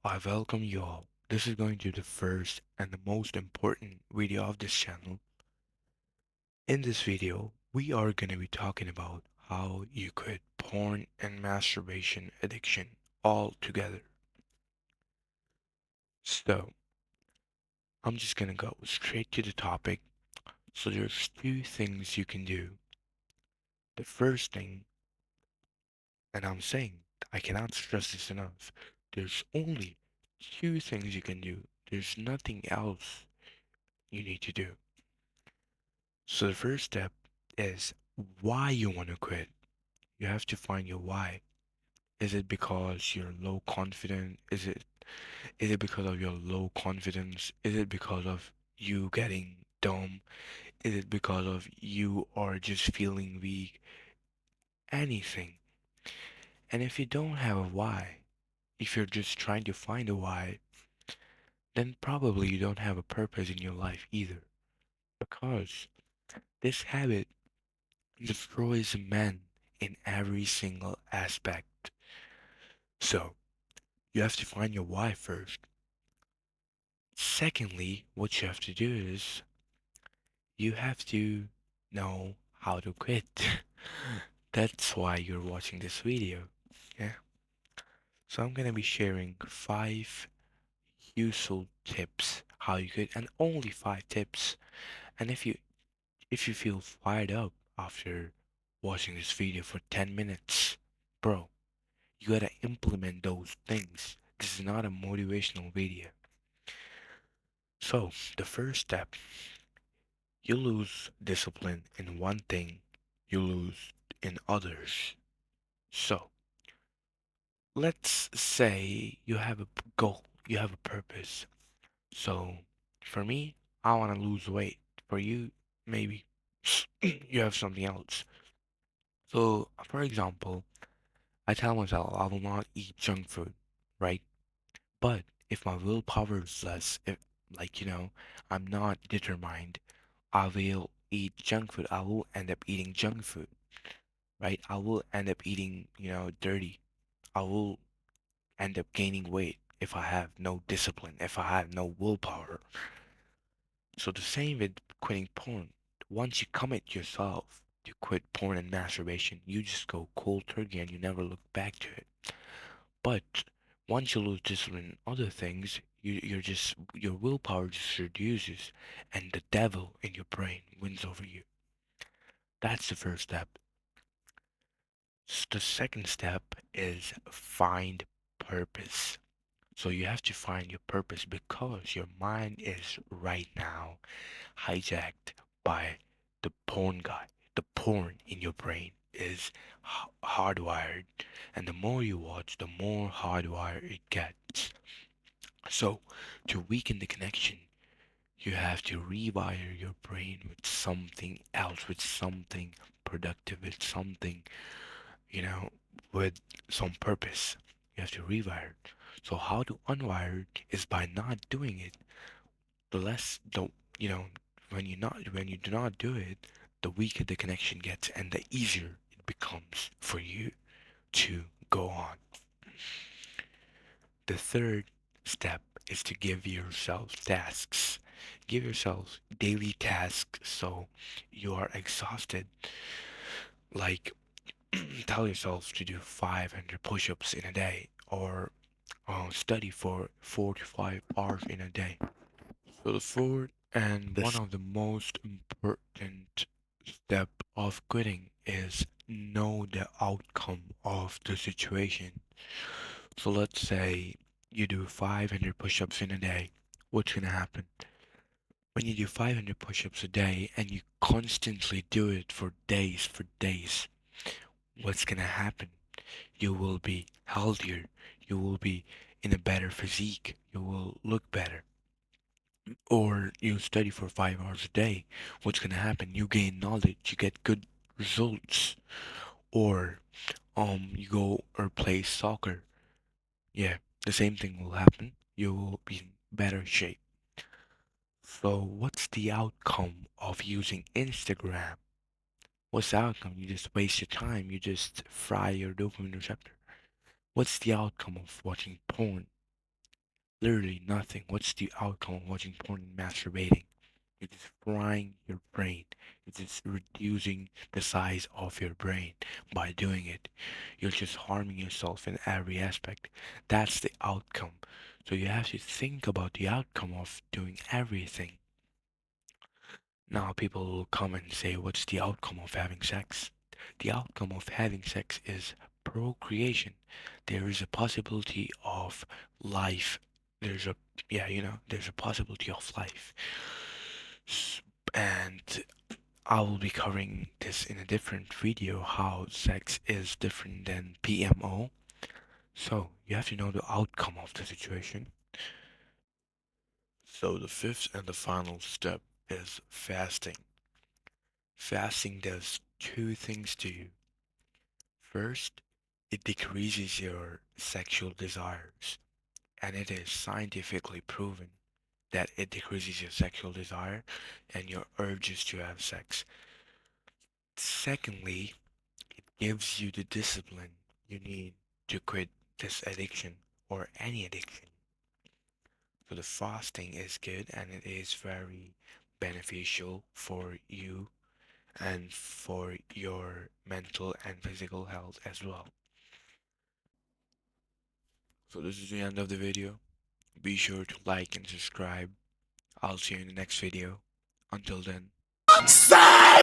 I welcome you all. This is going to be the first and the most important video of this channel. In this video, we are going to be talking about how you quit porn and masturbation addiction all together. So, I'm just going to go straight to the topic. So, there's two things you can do. The first thing, and I'm saying, I cannot stress this enough, there's only two things you can do. There's nothing else you need to do. So the first step is why you want to quit. You have to find your why. Is it because you're low confident? Is it because of your low confidence? Is it because of you getting dumb? Is it because of you are just feeling weak? Anything. And if you don't have a why, if you're just trying to find a why, then probably you don't have a purpose in your life either. Because this habit destroys men in every single aspect. So, you have to find your why first. Secondly, what you have to do is you have to know how to quit. That's why you're watching this video. Yeah. So I'm gonna be sharing 5 useful tips how you quit and only 5 tips. And if you feel fired up after watching this video for 10 minutes, bro, you gotta implement those things. This is not a motivational video. So, the first step, you lose discipline in one thing, you lose in others. So, let's say you have a goal, you have a purpose. So, for me, I want to lose weight. For you, maybe you have something else. So, for example, I tell myself I will not eat junk food, right? But if my willpower is less, if I'm not determined, I will eat junk food. I will end up eating junk food, right? I will end up eating, dirty. I will end up gaining weight if I have no discipline, if I have no willpower. So the same with quitting porn. Once you commit yourself to quit porn and masturbation, you just go cold turkey and you never look back to it. But once you lose discipline in other things, your willpower just reduces, and the devil in your brain wins over you. That's the first step. The second step is find purpose. So you have to find your purpose because your mind is right now hijacked by the porn guy. The porn in your brain is hardwired, and the more you watch, the more hardwired it gets. So, to weaken the connection, you have to rewire your brain with something else, with something productive, with something, you know, with some purpose. You have to rewire it. So, how to unwire it is by not doing it. The less, the, you know, when you do not do it, the weaker the connection gets and the easier it becomes for you to go on. The third step is to give yourself tasks. Give yourself daily tasks so you are exhausted. Like, tell yourself to do 500 push ups in a day or study for 4 to 5 hours in a day. So, the fourth and one of the most important step of quitting is know the outcome of the situation. So let's say you do 500 push-ups in a day. What's gonna happen? When you do 500 push-ups a day and you constantly do it for days, what's gonna happen? You will be healthier. You will be in a better physique. You will look better. Or you study for 5 hours a day. What's gonna happen? You gain knowledge. You get good results. Or you go or play soccer. Yeah, the same thing will happen. You will be in better shape. So, what's the outcome of using Instagram? What's the outcome? You just waste your time. You just fry your dopamine receptor. What's the outcome of watching porn? Literally nothing. What's the outcome of watching porn and masturbating? You're just frying your brain. You're just reducing the size of your brain by doing it. You're just harming yourself in every aspect. That's the outcome. So you have to think about the outcome of doing everything. Now people will come and say, what's the outcome of having sex? The outcome of having sex is procreation. There is a possibility of life. There's a, yeah, there's a possibility of life. And I will be covering this in a different video, how sex is different than PMO. So you have to know the outcome of the situation. So the fifth and the final step is fasting. Fasting does two things to you. First, it decreases your sexual desires, and it is scientifically proven that it decreases your sexual desire and your urges to have sex. Secondly, it gives you the discipline you need to quit this addiction or any addiction. So the fasting is good and it is very beneficial for you and for your mental and physical health as well. So this is the end of the video. Be sure to like and subscribe. I'll see you in the next video. Until then.